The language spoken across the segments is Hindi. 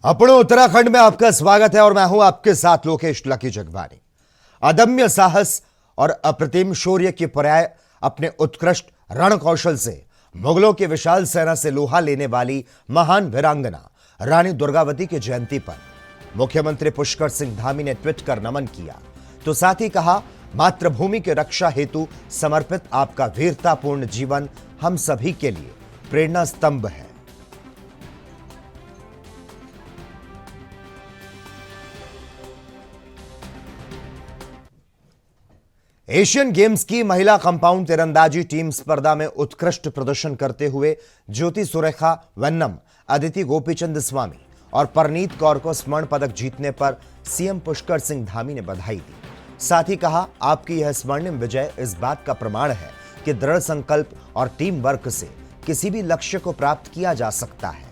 अपने उत्तराखंड में आपका स्वागत है और मैं हूं आपके साथ लोकेश लकी जगवानी। अदम्य साहस और अप्रतिम शौर्य की पर्याय अपने उत्कृष्ट रण कौशल से मुगलों की विशाल सेना से लोहा लेने वाली महान वीरांगना रानी दुर्गावती की जयंती पर मुख्यमंत्री पुष्कर सिंह धामी ने ट्वीट कर नमन किया, तो साथ ही कहा, मातृभूमि की रक्षा हेतु समर्पित आपका वीरतापूर्ण जीवन हम सभी के लिए प्रेरणा स्तंभ है। एशियन गेम्स की महिला कंपाउंड तीरंदाजी टीम स्पर्धा में उत्कृष्ट प्रदर्शन करते हुए ज्योति सुरेखा वेन्नम, अदिति गोपीचंद स्वामी और परनीत कौर को स्वर्ण पदक जीतने पर सीएम पुष्कर सिंह धामी ने बधाई दी। साथ ही कहा, आपकी यह स्वर्णिम विजय इस बात का प्रमाण है कि दृढ़ संकल्प और टीम वर्क से किसी भी लक्ष्य को प्राप्त किया जा सकता है।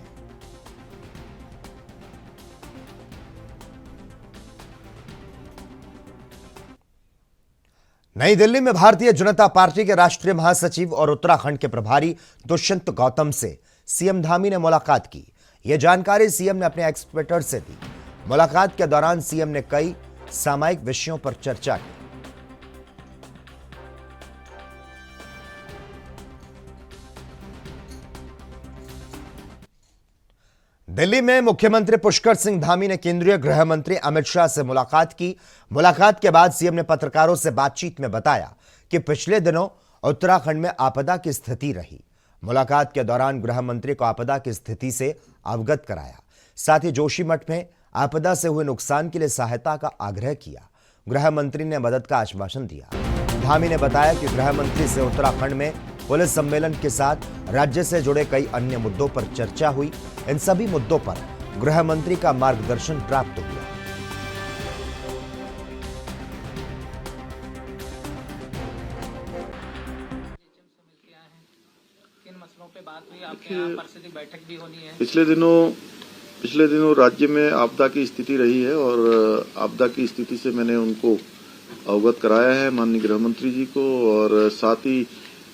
नई दिल्ली में भारतीय जनता पार्टी के राष्ट्रीय महासचिव और उत्तराखंड के प्रभारी दुष्यंत गौतम से सीएम धामी ने मुलाकात की। यह जानकारी सीएम ने अपने एक्स ट्विटर से दी। मुलाकात के दौरान सीएम ने कई सामायिक विषयों पर चर्चा की। दिल्ली में मुख्यमंत्री पुष्कर सिंह धामी ने केंद्रीय गृह मंत्री अमित शाह से मुलाकात की। मुलाकात के बाद सीएम ने पत्रकारों से बातचीत में बताया कि पिछले दिनों उत्तराखंड में आपदा की स्थिति रही। मुलाकात के दौरान गृह मंत्री को आपदा की स्थिति से अवगत कराया। साथ ही जोशीमठ में आपदा से हुए नुकसान के लिए सहायता का आग्रह किया। गृह मंत्री ने मदद का आश्वासन दिया। धामी ने बताया कि गृह मंत्री से उत्तराखंड में पुलिस सम्मेलन के साथ राज्य से जुड़े कई अन्य मुद्दों पर चर्चा हुई। इन सभी मुद्दों पर गृह मंत्री का मार्गदर्शन प्राप्त हुआ। किन मसलों पे बात हुई? आपके यहाँ परिषद बैठक भी होनी है। पिछले दिनों राज्य में आपदा की स्थिति रही है और आपदा की स्थिति से मैंने उनको अवगत कराया है, माननीय गृह मंत्री जी को। और साथ ही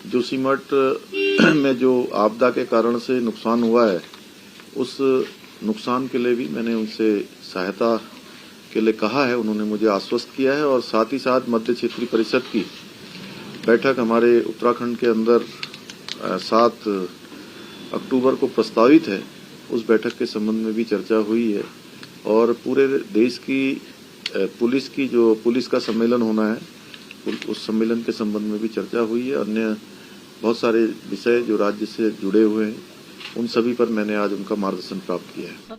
जोशीमठ में जो आपदा के कारण से नुकसान हुआ है, उस नुकसान के लिए भी मैंने उनसे सहायता के लिए कहा है। उन्होंने मुझे आश्वस्त किया है। और साथ ही साथ मध्य क्षेत्रीय परिषद की बैठक हमारे उत्तराखंड के अंदर 7 अक्टूबर को प्रस्तावित है। उस बैठक के संबंध में भी चर्चा हुई है। और पूरे देश की पुलिस का सम्मेलन होना है, उस सम्मेलन के संबंध में भी चर्चा हुई है। अन्य बहुत सारे विषय जो राज्य से जुड़े हुए हैं, उन सभी पर मैंने आज उनका मार्गदर्शन प्राप्त किया है।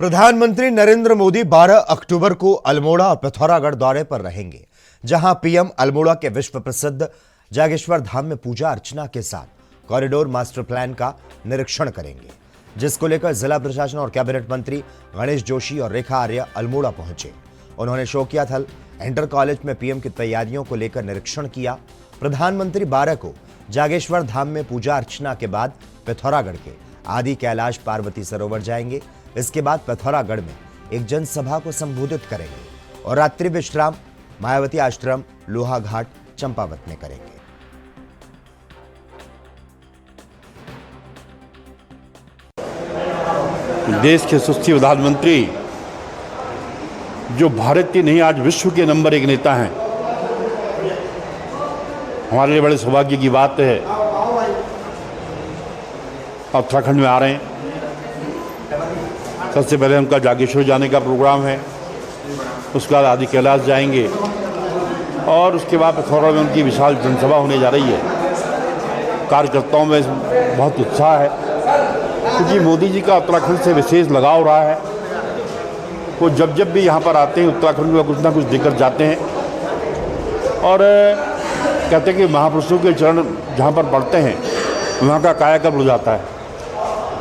प्रधानमंत्री नरेंद्र मोदी 12 अक्टूबर को अल्मोड़ा और पिथौरागढ़ दौरे पर रहेंगे, जहां पीएम अल्मोड़ा के विश्व प्रसिद्ध जागेश्वर धाम में पूजा अर्चना के साथ कॉरिडोर मास्टर प्लान का निरीक्षण करेंगे, जिसको लेकर जिला प्रशासन और कैबिनेट मंत्री गणेश जोशी और रेखा आर्य अल्मोड़ा पहुंचे। उन्होंने शोकिया थल इंटर कॉलेज में पीएम की तैयारियों को लेकर निरीक्षण किया। प्रधानमंत्री 12 को जागेश्वर धाम में पूजा अर्चना के बाद पिथौरागढ़ के आदि कैलाश पार्वती सरोवर जाएंगे। इसके बाद पिथौरागढ़ में एक जनसभा को संबोधित करेंगे और रात्रि विश्राम मायावती आश्रम, लोहा घाट, चंपावत में करेंगे। देश के यशस्वी प्रधानमंत्री जो भारत के नहीं आज विश्व के नंबर 1 नेता हैं, हमारे लिए बड़े सौभाग्य की बात है। उत्तराखंड में आ रहे हैं। सबसे पहले उनका जागेश्वर जाने का प्रोग्राम है, उसके बाद आदि कैलाश जाएंगे और उसके बाद पिथौरागढ़ में उनकी विशाल जनसभा होने जा रही है। कार्यकर्ताओं में बहुत उत्साह है, क्योंकि मोदी जी का उत्तराखंड से विशेष लगाव रहा है। वो जब भी यहाँ पर आते हैं, उत्तराखंड में कुछ ना कुछ देकर जाते हैं और कहते हैं कि महापुरुषों के चरण जहाँ पर पड़ते हैं, वहाँ का कायाकल्प हो जाता है।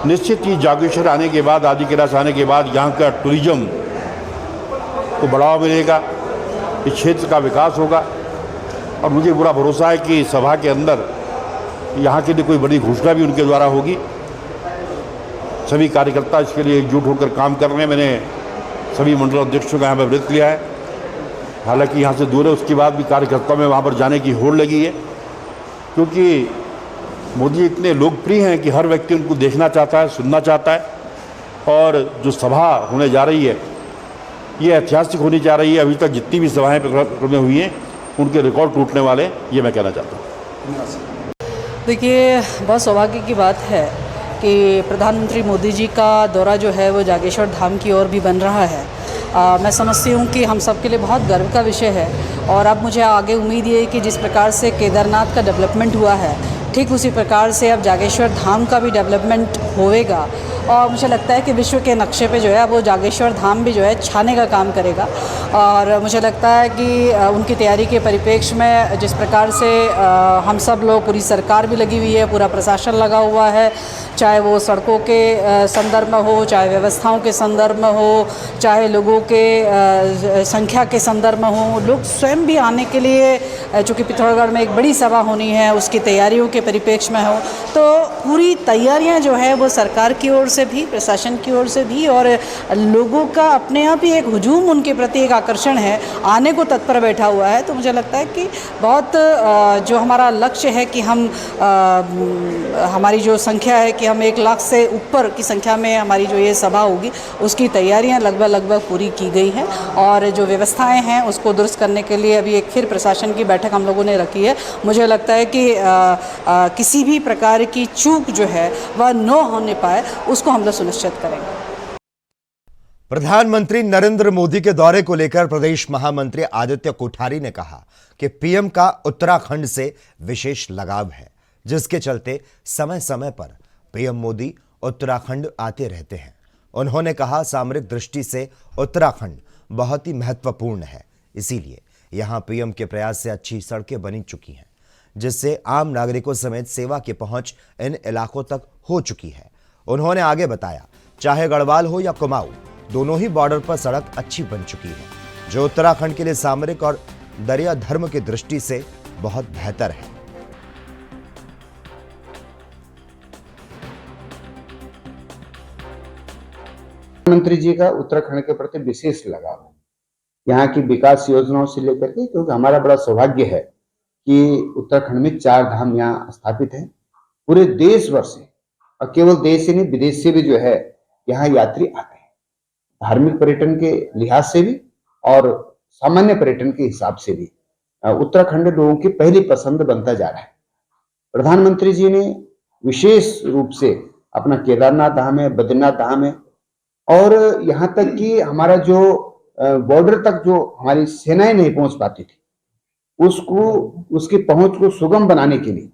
निश्चित ही जागेश्वर आने के बाद, आदि कैलाश आने के बाद यहाँ का टूरिज्म को बढ़ावा मिलेगा, इस क्षेत्र का विकास होगा। और मुझे पूरा भरोसा है कि सभा के अंदर यहाँ के लिए कोई बड़ी घोषणा भी उनके द्वारा होगी। सभी कार्यकर्ता इसके लिए एकजुट होकर काम कर रहे हैं। मैंने सभी मंडल अध्यक्षों का यहाँ पर वृत्त लिया है, हालांकि यहाँ से दूर है। उसके बाद भी कार्यकर्ताओं में वहाँ पर जाने की होड़ लगी है, क्योंकि मोदी इतने लोकप्रिय हैं कि हर व्यक्ति उनको देखना चाहता है, सुनना चाहता है। और जो सभा होने जा रही है ये ऐतिहासिक होनी जा रही है। अभी तक जितनी भी सभाएं परिक्रम में हुई हैं उनके रिकॉर्ड टूटने वाले, ये मैं कहना चाहता हूँ। देखिए, बहुत सौभाग्य की बात है कि प्रधानमंत्री मोदी जी का दौरा जो है वो जागेश्वर धाम की ओर भी बन रहा है। मैं समझती हूँ कि हम सब के लिए बहुत गर्व का विषय है और अब मुझे आगे उम्मीद ये है कि जिस प्रकार से केदारनाथ का डेवलपमेंट हुआ है ठीक उसी प्रकार से अब जागेश्वर धाम का भी डेवलपमेंट होएगा और मुझे लगता है कि विश्व के नक्शे पे जो है वो जागेश्वर धाम भी जो है छाने का काम करेगा। और मुझे लगता है कि उनकी तैयारी के परिप्रेक्ष्य में जिस प्रकार से हम सब लोग, पूरी सरकार भी लगी हुई है, पूरा प्रशासन लगा हुआ है, चाहे वो सड़कों के संदर्भ में हो, चाहे व्यवस्थाओं के संदर्भ में हो, चाहे लोगों के संख्या के संदर्भ में हो, लोग स्वयं भी आने के लिए, चूँकि पिथौरागढ़ में एक बड़ी सभा होनी है उसकी तैयारियों के परिप्रेक्ष्य में हो, तो पूरी तैयारियां जो है वो सरकार की ओर से भी, प्रशासन की ओर से भी, और लोगों का अपने आप ही एक हुजूम उनके प्रति एक आकर्षण है, आने को तत्पर बैठा हुआ है। तो मुझे लगता है कि बहुत जो हमारा लक्ष्य है कि हम हमारी जो संख्या है कि हम 1 लाख से ऊपर की संख्या में हमारी जो ये सभा होगी उसकी तैयारियां लगभग पूरी की गई हैं और जो व्यवस्थाएं हैं उसको दुरुस्त करने के लिए अभी एक फिर प्रशासन की बैठक हम लोगों ने रखी है। मुझे लगता है कि किसी भी प्रकार की चूक जो है वह न होने पाए उसको हम लोग सुनिश्चित करेंगे। प्रधानमंत्री नरेंद्र मोदी के दौरे को लेकर प्रदेश महामंत्री आदित्य कोठारी ने कहा कि पीएम का उत्तराखंड से विशेष लगाव है, जिसके चलते समय समय पर पीएम मोदी उत्तराखंड आते रहते हैं। उन्होंने कहा, सामरिक दृष्टि से उत्तराखंड बहुत ही महत्वपूर्ण है, इसीलिए यहां पीएम के प्रयास से अच्छी सड़कें बनी चुकी हैं, जिससे आम नागरिकों समेत सेवा की पहुंच इन इलाकों तक हो चुकी है। उन्होंने आगे बताया, चाहे गढ़वाल हो या कुमाऊं, दोनों ही बॉर्डर पर सड़क अच्छी बन चुकी है, जो उत्तराखंड के लिए सामरिक और दरिया धर्म की दृष्टि से बहुत बेहतर है। प्रधानमंत्री जी का उत्तराखंड के प्रति विशेष लगाव है, यहाँ की विकास योजनाओं से लेकर के, क्योंकि हमारा बड़ा सौभाग्य है कि उत्तराखंड में 4 धाम यहाँ स्थापित हैं। पूरे देश भर से, और केवल देश ही नहीं विदेश से भी जो है यहाँ यात्री आते हैं, धार्मिक पर्यटन के लिहाज से भी और सामान्य पर्यटन के हिसाब से भी उत्तराखंड लोगों की पहली पसंद बनता जा रहा है। प्रधानमंत्री जी ने विशेष रूप से अपना केदारनाथ धाम है, बद्रीनाथ धाम है, और यहाँ तक कि हमारा जो बॉर्डर तक जो हमारी सेनाएं नहीं पहुंच पाती थी उसकी पहुंच को सुगम बनाने के लिए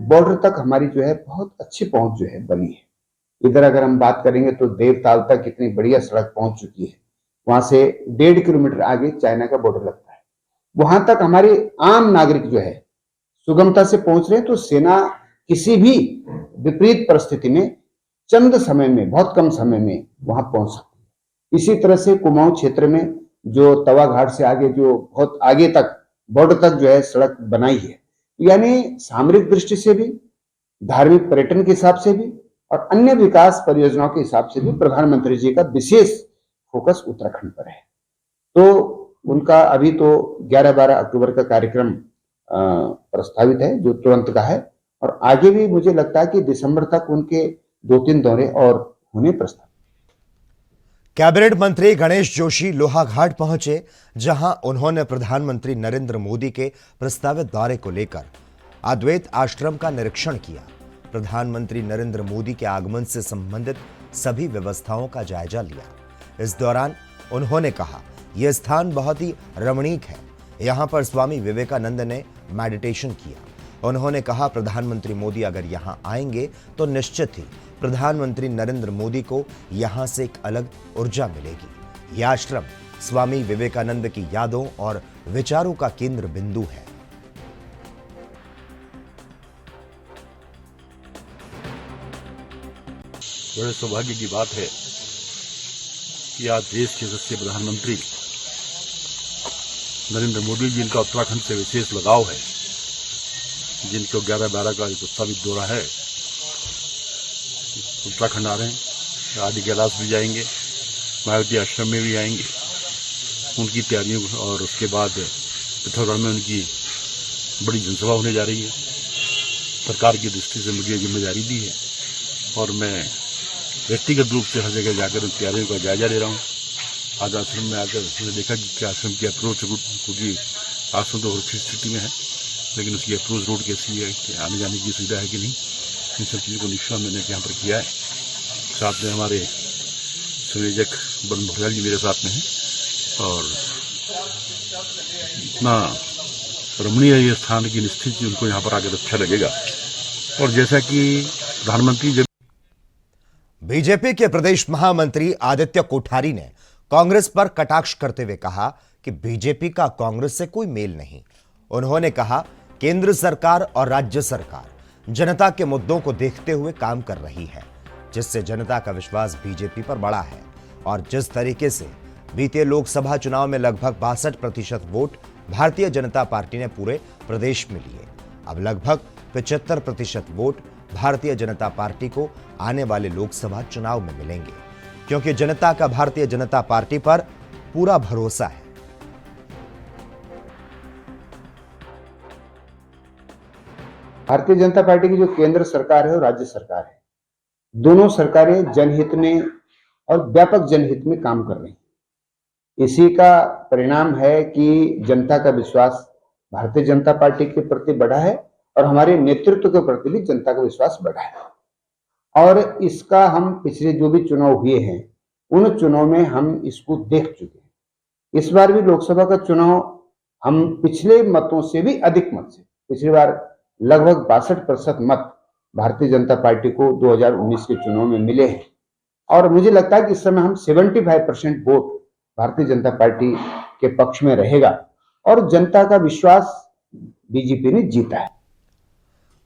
बॉर्डर तक हमारी जो है बहुत अच्छी पहुंच जो है बनी है। इधर अगर हम बात करेंगे तो देवताल तक कितनी बढ़िया सड़क पहुंच चुकी है, वहां से 1.5 किलोमीटर आगे चाइना का बॉर्डर लगता है, वहां तक हमारे आम नागरिक जो है सुगमता से पहुंच रहे हैं। तो सेना किसी भी विपरीत परिस्थिति में चंद समय में, बहुत कम समय में वहां पहुंच सकती है। इसी तरह से कुमाऊं क्षेत्र में जो तवा घाट से आगे जो बहुत आगे तक बॉर्डर तक जो है सड़क बनाई है, यानी सामरिक दृष्टि से भी, धार्मिक पर्यटन के हिसाब से भी और अन्य विकास परियोजनाओं के हिसाब से भी प्रधानमंत्री जी का विशेष फोकस उत्तराखंड पर है। तो उनका अभी तो 11-12 अक्टूबर का कार्यक्रम प्रस्तावित है जो तुरंत का है, और आगे भी मुझे लगता है कि दिसंबर तक उनके 2-3 दौरे और होने प्रस्तावित। कैबिनेट मंत्री गणेश जोशी लोहाघाट पहुंचे, जहां उन्होंने प्रधानमंत्री नरेंद्र मोदी के प्रस्तावित दौरे को लेकर अद्वैत आश्रम का निरीक्षण किया। प्रधानमंत्री नरेंद्र मोदी के आगमन से संबंधित सभी व्यवस्थाओं का जायजा लिया। इस दौरान उन्होंने कहा, यह स्थान बहुत ही रमणीक है, यहां पर स्वामी विवेकानंद ने मेडिटेशन किया। उन्होंने कहा, प्रधानमंत्री मोदी अगर यहां आएंगे तो निश्चित ही प्रधानमंत्री नरेंद्र मोदी को यहां से एक अलग ऊर्जा मिलेगी। यह आश्रम स्वामी विवेकानंद की यादों और विचारों का केंद्र बिंदु है। बड़े सौभाग्य की बात है कि आज देश के यशस्वी प्रधानमंत्री नरेंद्र मोदी जी, इनका उत्तराखंड से विशेष लगाव है, जिनको 11-12 का प्रस्तावित दौरा है, उत्तराखंड आ रहे हैं। आदि कैलाश भी जाएंगे, मायावती आश्रम में भी आएंगे, उनकी तैयारियों और उसके बाद पिथौरागढ़ में उनकी बड़ी जनसभा होने जा रही है। सरकार की दृष्टि से मुझे जिम्मेदारी दी है और मैं व्यक्तिगत रूप से हर जगह जाकर उन तैयारियों का जायजा ले रहा हूँ। आज आश्रम में आकर मैंने देखा कि आश्रम की अप्रोच रूट, क्योंकि आश्रम तो सुरक्षित स्थिति में है, लेकिन उसकी अप्रोच रोड कैसी है, कि आने जाने की सुविधा है कि नहीं, इन सब चीज़ों को निरीक्षण मैंने यहाँ पर किया है। साथ में हमारे संयोजक बन भटियाल जी मेरे साथ में हैं, और इतना रमणीय ये स्थान की निश्चित उनको यहाँ पर आकर अच्छा लगेगा। और जैसा कि प्रधानमंत्री जब बीजेपी के प्रदेश महामंत्री आदित्य कोठारी ने कांग्रेस पर कटाक्ष करते हुए कहा कि बीजेपी का कांग्रेस से कोई मेल नहीं। उन्होंने कहा केंद्र सरकार और राज्य सरकार जनता के मुद्दों को देखते हुए काम कर रही है, जिससे जनता का विश्वास बीजेपी पर बढ़ा है। और जिस तरीके से बीते लोकसभा चुनाव में लगभग 62% वोट भारतीय जनता पार्टी ने पूरे प्रदेश में लिए, अब लगभग 75% वोट भारतीय जनता पार्टी को आने वाले लोकसभा चुनाव में मिलेंगे, क्योंकि जनता का भारतीय जनता पार्टी पर पूरा भरोसा है। भारतीय जनता पार्टी की जो केंद्र सरकार है और राज्य सरकार है, दोनों सरकारें जनहित में और व्यापक जनहित में काम कर रही हैं। इसी का परिणाम है कि जनता का विश्वास भारतीय जनता पार्टी के प्रति बढ़ा है और हमारे नेतृत्व के प्रति भी जनता का विश्वास बढ़ा है। और इसका हम पिछले जो भी चुनाव हुए हैं उन चुनाव में हम इसको देख चुके हैं। इस बार भी लोकसभा का चुनाव हम पिछले मतों से भी अधिक मत से, पिछली बार लगभग 62% मत भारतीय जनता पार्टी को 2019 के चुनाव में मिले हैं। और मुझे लगता है कि इस समय हम 75% वोट भारतीय जनता पार्टी के पक्ष में रहेगा और जनता का विश्वास बीजेपी ने जीता है।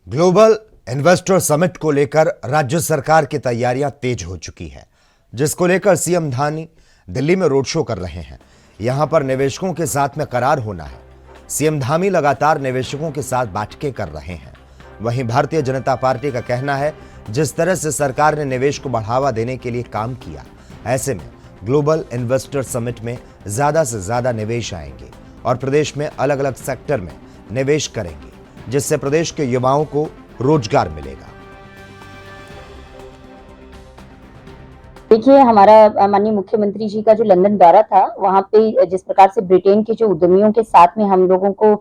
ग्लोबल इन्वेस्टर समिट को लेकर राज्य सरकार की तैयारियां तेज हो चुकी है, जिसको लेकर सीएम धामी दिल्ली में रोड शो कर रहे हैं। यहां पर निवेशकों के साथ में करार होना है। सीएम धामी लगातार निवेशकों के साथ बैठकें कर रहे हैं। वहीं भारतीय जनता पार्टी का कहना है जिस तरह से सरकार ने निवेश को बढ़ावा देने के लिए काम किया, ऐसे में ग्लोबल इन्वेस्टर समिट में ज्यादा से ज्यादा निवेश आएंगे और प्रदेश में अलग अलग सेक्टर में निवेश करेंगे, जिससे प्रदेश के युवाओं को रोजगार मिलेगा। देखिए, हमारा माननीय मुख्यमंत्री जी का जो लंदन दौरा था, वहां पे जिस प्रकार से ब्रिटेन के जो उद्यमियों के साथ में हम लोगों को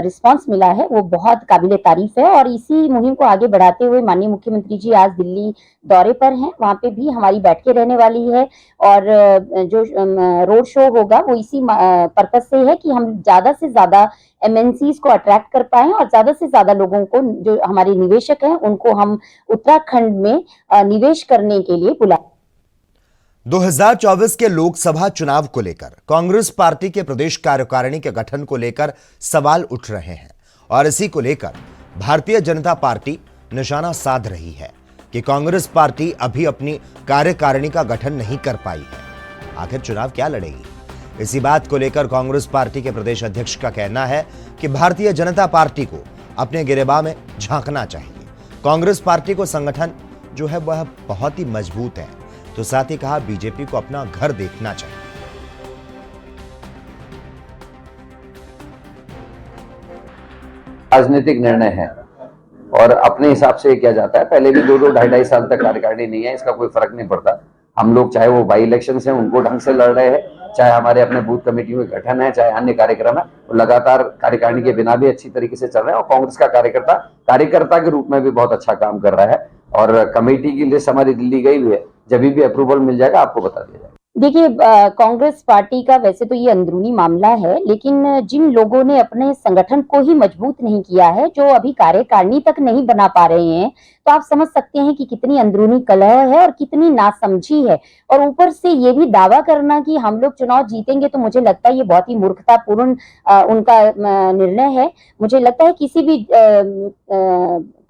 रिस्पांस मिला है वो बहुत काबिले तारीफ है। और इसी मुहिम को आगे बढ़ाते हुए माननीय मुख्यमंत्री जी आज दिल्ली दौरे पर हैं, वहां पे भी हमारी बैठकें रहने वाली है। और जो रोड शो होगा वो इसी पर्पज से है कि हम ज्यादा से ज्यादा एमएनसीज को अट्रैक्ट कर पाए और ज्यादा से ज्यादा लोगों को, जो हमारे निवेशक हैं, उनको हम उत्तराखंड में निवेश करने के लिए बुलाए। 2024 के लोकसभा चुनाव को लेकर कांग्रेस पार्टी के प्रदेश कार्यकारिणी के गठन को लेकर सवाल उठ रहे हैं और इसी को लेकर भारतीय जनता पार्टी निशाना साध रही है कि कांग्रेस पार्टी अभी अपनी कार्यकारिणी का गठन नहीं कर पाई है, आखिर चुनाव क्या लड़ेगी। इसी बात को लेकर कांग्रेस पार्टी के प्रदेश अध्यक्ष का कहना है कि भारतीय जनता पार्टी को अपने गिरेबान में झांकना चाहिए। कांग्रेस पार्टी को संगठन जो है वह बहुत ही मजबूत है, तो साथ ही कहा बीजेपी को अपना घर देखना चाहिए। राजनीतिक निर्णय है और अपने हिसाब से किया जाता है। पहले भी 2-2, 2.5 साल तक कार्यकारिणी नहीं है, इसका कोई फर्क नहीं पड़ता। हम लोग चाहे वो बाई इलेक्शन हैं उनको ढंग से लड़ रहे हैं, चाहे हमारे अपने बूथ कमेटियों के गठन है, चाहे अन्य कार्यक्रम है, वो लगातार कार्यकारिणी के बिना भी अच्छी तरीके से चल रहे हैं। और कांग्रेस का कार्यकर्ता के रूप में भी बहुत अच्छा काम कर रहा है। और कमेटी की लिस्ट हमारी दिल्ली गई हुई है, जब भी अप्रूवल मिल जाएगा आपको बता दिया जाएगा। देखिए, कांग्रेस पार्टी का वैसे तो ये अंदरूनी मामला है, लेकिन जिन लोगों ने अपने संगठन को ही मजबूत नहीं किया है, जो अभी कार्यकारिणी तक नहीं बना पा रहे हैं, तो आप समझ सकते हैं कि कितनी अंदरूनी कलह है और कितनी नासमझी है। और ऊपर से ये भी दावा करना कि हम लोग चुनाव जीतेंगे, तो मुझे लगता है ये बहुत ही मूर्खतापूर्ण उनका निर्णय है। मुझे लगता है किसी भी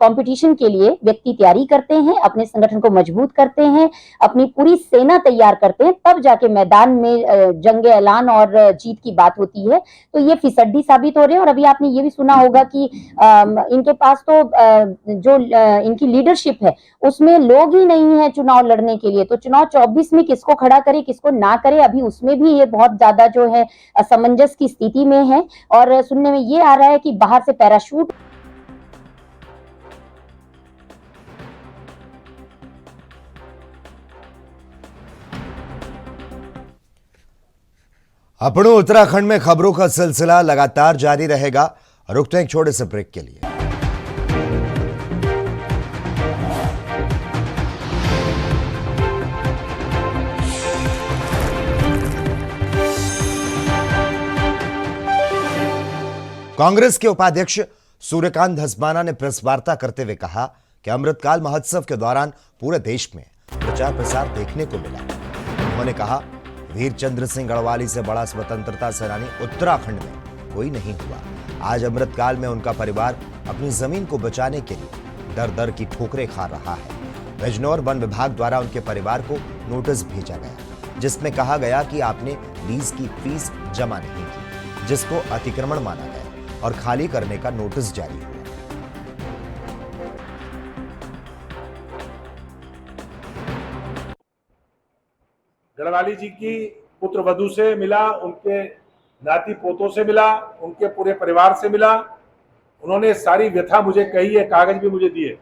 कंपटीशन के लिए व्यक्ति तैयारी करते हैं, अपने संगठन को मजबूत करते हैं, अपनी पूरी सेना तैयार करते हैं, तब जाके मैदान में जंग ऐलान और जीत की बात होती है। तो ये फिसड्डी साबित हो रहे हैं। और अभी आपने ये भी सुना होगा कि इनके पास तो जो इनकी लीडरशिप है उसमें लोग ही नहीं है चुनाव लड़ने के लिए। तो चुनाव 24 में किसको खड़ा करे किसको ना करे, अभी उसमें भी ये बहुत ज्यादा जो है असमंजस की स्थिति में है। और सुनने में ये आ रहा है कि बाहर से पैराशूट अपनों उत्तराखंड में खबरों का सिलसिला लगातार जारी रहेगा। रुकते हैं एक छोटे से ब्रेक के लिए। कांग्रेस के उपाध्यक्ष सूर्यकांत धस्माना ने प्रेस वार्ता करते हुए कहा कि अमृतकाल महोत्सव के दौरान पूरे देश में प्रचार प्रसार देखने को मिला। उन्होंने कहा, वीर चंद्र सिंह गढ़वाली से बड़ा स्वतंत्रता सेनानी उत्तराखंड में कोई नहीं हुआ। आज अमृतकाल में उनका परिवार अपनी जमीन को बचाने के लिए दर दर की ठोकरें खा रहा है। बिजनौर वन विभाग द्वारा उनके परिवार को नोटिस भेजा गया, जिसमें कहा गया कि आपने लीज की फीस जमा नहीं की, जिसको अतिक्रमण माना गया और खाली करने का नोटिस जारी हुआ। गढ़वाली जी की पुत्र वधू से मिला, उनके नाती पोतों से मिला, उनके पूरे परिवार से मिला। उन्होंने सारी व्यथा मुझे कही है, कागज भी मुझे दिए।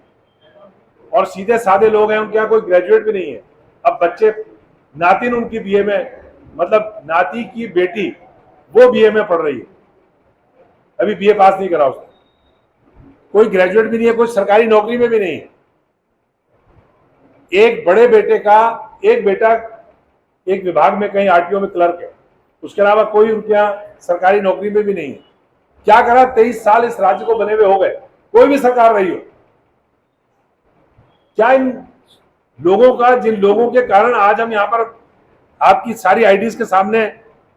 और सीधे साधे लोग हैं, उनके यहाँ कोई ग्रेजुएट भी नहीं है। अब बच्चे, नातिन उनकी बीए में, मतलब नाती की बेटी वो बीए में पढ़ रही है, अभी बीए पास नहीं करा उसने। कोई ग्रेजुएट भी नहीं है, कोई सरकारी नौकरी में भी नहीं है। एक बड़े बेटे का एक बेटा एक विभाग में कहीं आरटीओ में क्लर्क है, उसके अलावा कोई उनके यहाँ सरकारी नौकरी में भी नहीं है। क्या करा, 23 साल इस राज्य को बने हुए हो गए, कोई भी सरकार रही हो। क्या इन लोगों का, जिन लोगों के कारण आज हम यहाँ पर आपकी सारी आईडीज के सामने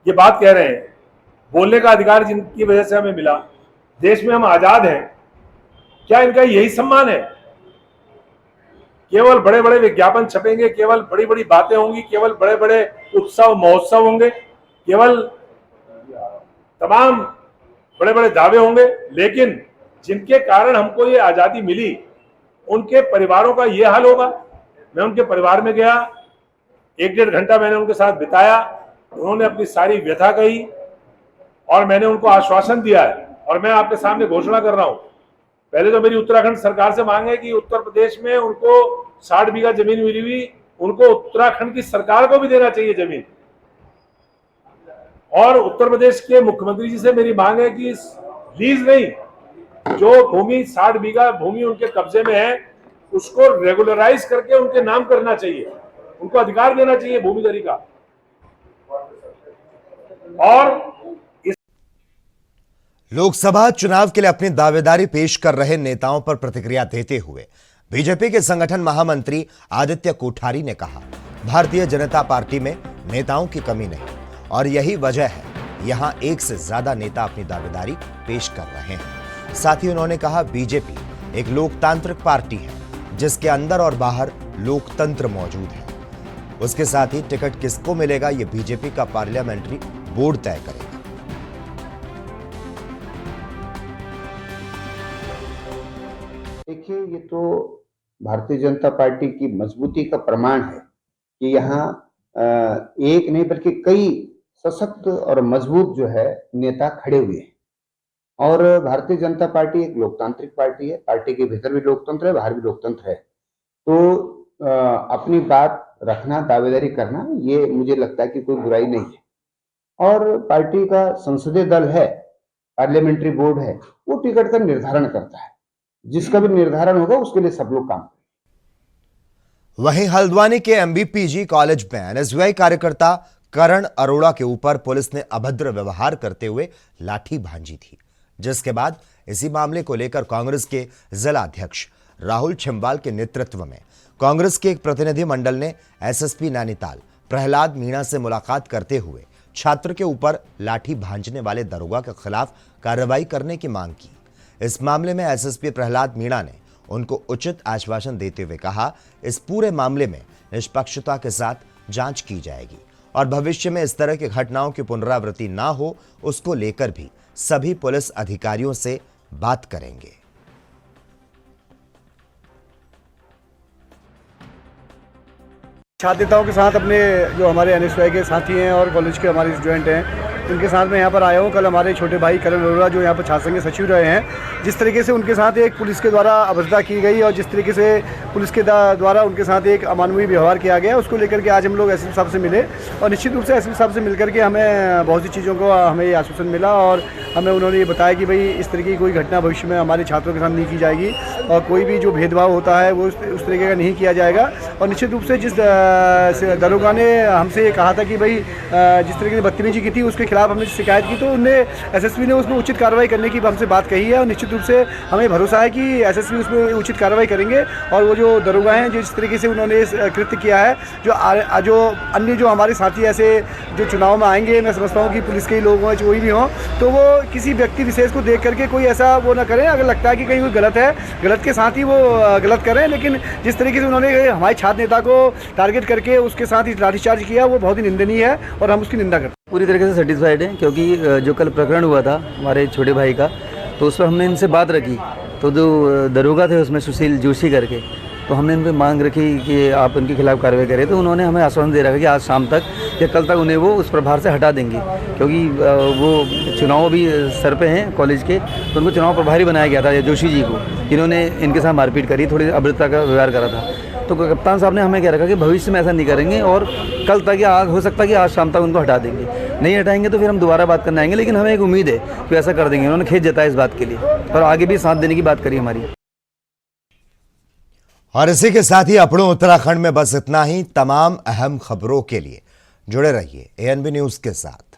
ये बात कह रहे हैं, बोलने का अधिकार जिनकी वजह से हमें मिला, देश में हम आजाद हैं, क्या इनका यही सम्मान है? केवल बड़े बड़े विज्ञापन छपेंगे, केवल बड़ी बड़ी बातें होंगी, केवल बड़े बड़े उत्सव महोत्सव होंगे, केवल तमाम बड़े बड़े दावे होंगे, लेकिन जिनके कारण हमको ये आजादी मिली, उनके परिवारों का ये हाल होगा। मैं उनके परिवार में गया, 1-1.5 घंटा मैंने उनके साथ बिताया। उन्होंने अपनी सारी व्यथा कही और मैंने उनको आश्वासन दिया है। और मैं आपके सामने घोषणा कर रहा हूं, पहले तो मेरी उत्तराखंड सरकार से मांग है कि उत्तर प्रदेश में उनको 60 बीघा जमीन मिली हुई, उनको उत्तराखंड की सरकार को भी देना चाहिए जमीन। और उत्तर प्रदेश के मुख्यमंत्री जी से मेरी मांग है कि लीज नहीं, जो भूमि 60 बीघा भूमि उनके कब्जे में है, उसको रेगुलराइज करके उनके नाम करना चाहिए, उनको अधिकार देना चाहिए भूमिधरी का। और लोकसभा चुनाव के लिए अपनी दावेदारी पेश कर रहे नेताओं पर प्रतिक्रिया देते हुए बीजेपी के संगठन महामंत्री आदित्य कोठारी ने कहा, भारतीय जनता पार्टी में नेताओं की कमी नहीं और यही वजह है यहां एक से ज्यादा नेता अपनी दावेदारी पेश कर रहे हैं। साथ ही उन्होंने कहा, बीजेपी एक लोकतांत्रिक पार्टी है जिसके अंदर और बाहर लोकतंत्र मौजूद है। उसके साथ ही टिकट किसको मिलेगा ये बीजेपी का पार्लियामेंट्री बोर्ड तय करेगा। देखिए, ये तो भारतीय जनता पार्टी की मजबूती का प्रमाण है कि यहाँ एक नहीं बल्कि कई सशक्त और मजबूत जो है नेता खड़े हुए हैं। और भारतीय जनता पार्टी एक लोकतांत्रिक पार्टी है, पार्टी के भीतर भी लोकतंत्र है, बाहर भी लोकतंत्र है। तो अपनी बात रखना, दावेदारी करना, ये मुझे लगता है कि कोई बुराई नहीं है। और पार्टी का संसदीय दल है, पार्लियामेंट्री बोर्ड है, वो टिकट का निर्धारण करता है। जिसका भी निर्धारण होगा उसके लिए सब लोग काम करेंगे। वहीं हल्द्वानी के एमबीपीजी कॉलेज में एनएसयूआई कार्यकर्ता करण अरोड़ा के ऊपर पुलिस ने अभद्र व्यवहार करते हुए लाठी भांजी थी, जिसके बाद इसी मामले को लेकर कांग्रेस के जिला अध्यक्ष राहुल छिंबाल के नेतृत्व में कांग्रेस के एक प्रतिनिधि मंडल ने एसएसपी नैनीताल प्रहलाद मीणा से मुलाकात करते हुए छात्र के ऊपर लाठी भांजने वाले दरोगा के खिलाफ कार्रवाई करने की मांग की। इस मामले में एसएसपी प्रहलाद मीणा ने उनको उचित आश्वासन देते हुए कहा, इस पूरे मामले में निष्पक्षता के साथ जांच की जाएगी और भविष्य में इस तरह की घटनाओं की पुनरावृत्ति ना हो, उसको लेकर भी सभी पुलिस अधिकारियों से बात करेंगे। छात्र नेताओं के साथ अपने जो हमारे एनएसयूआई के साथी हैं और कॉलेज के हमारे स्टूडेंट हैं, उनके साथ मैं यहाँ पर आया हूँ। कल हमारे छोटे भाई करण अरोड़ा जो यहाँ पर छात्र संघ के सचिव रहे हैं, जिस तरीके से उनके साथ एक पुलिस के द्वारा अभद्रता की गई और जिस तरीके से पुलिस के द्वारा उनके साथ एक अमानवीय व्यवहार किया गया, उसको लेकर के आज हम लोग एसपी साहब से मिले और निश्चित रूप से एसपी साहब से मिलकर के हमें बहुत सी चीज़ों को हमें ये आश्वासन मिला और हमें उन्होंने ये बताया कि भाई इस तरीके की कोई घटना भविष्य में हमारे छात्रों के साथ नहीं की जाएगी और कोई भी जो भेदभाव होता है वो उस तरीके का नहीं किया जाएगा। और निश्चित रूप से जिस दरोगा ने हमसे ये कहा था कि भाई जिस तरीके से बदतमीजी की थी उसके खिलाफ हमने शिकायत की, तो उनने एसएसपी ने उसमें उचित कार्रवाई करने की हमसे बात कही है और निश्चित रूप से हमें भरोसा है कि एसएसपी उसमें उचित कार्रवाई करेंगे और वो जो दरोगा हैं जिस तरीके से उन्होंने कृत्य किया है, जो अन्य जो हमारे साथी ऐसे जो चुनाव में आएंगे, मैं समझता हूँ कि पुलिस के ही लोग हों कोई भी हों, तो वो किसी व्यक्ति विशेष को देख करके कोई ऐसा वो ना करें। अगर लगता है कि कहीं कोई गलत है, गलत के साथ ही वो गलत करें, लेकिन जिस तरीके से उन्होंने हमारे छात्र नेता को टारगेट करके उसके साथ ही लाठीचार्ज किया वो बहुत ही निंदनीय है और हम उसकी निंदा करते हैं। पूरी तरीके से सेटिस्फाइड है, क्योंकि जो कल प्रकरण हुआ था हमारे छोटे भाई का, तो उस पर हमने इनसे बात रखी, तो जो दरोगा थे उसमें सुशील जोशी करके, तो हमने इन पर मांग रखी कि आप उनके खिलाफ कार्रवाई करें, तो उन्होंने हमें आश्वासन दे रखा कि आज शाम तक या कल तक उन्हें वो उस प्रभार से हटा देंगे, क्योंकि वो चुनाव भी सर पे हैं कॉलेज के, तो उनको चुनाव प्रभारी बनाया गया था जोशी जी को, इन्होंने इनके साथ मारपीट करी, थोड़ी अभद्रता का व्यवहार करा था। तो कप्तान साहब ने हमें कह रखा कि भविष्य में ऐसा नहीं करेंगे और कल तक या हो सकता है कि आज शाम तक उनको हटा देंगे, नहीं हटाएंगे तो फिर हम दोबारा बात करने आएंगे, लेकिन हमें एक उम्मीद है कि ऐसा कर देंगे। उन्होंने खेत जताया इस बात के लिए और आगे भी साथ देने की बात करी हमारी। और इसी के साथ ही अपनों उत्तराखंड में बस इतना ही। तमाम अहम खबरों के लिए जुड़े रहिए ANB न्यूज के साथ।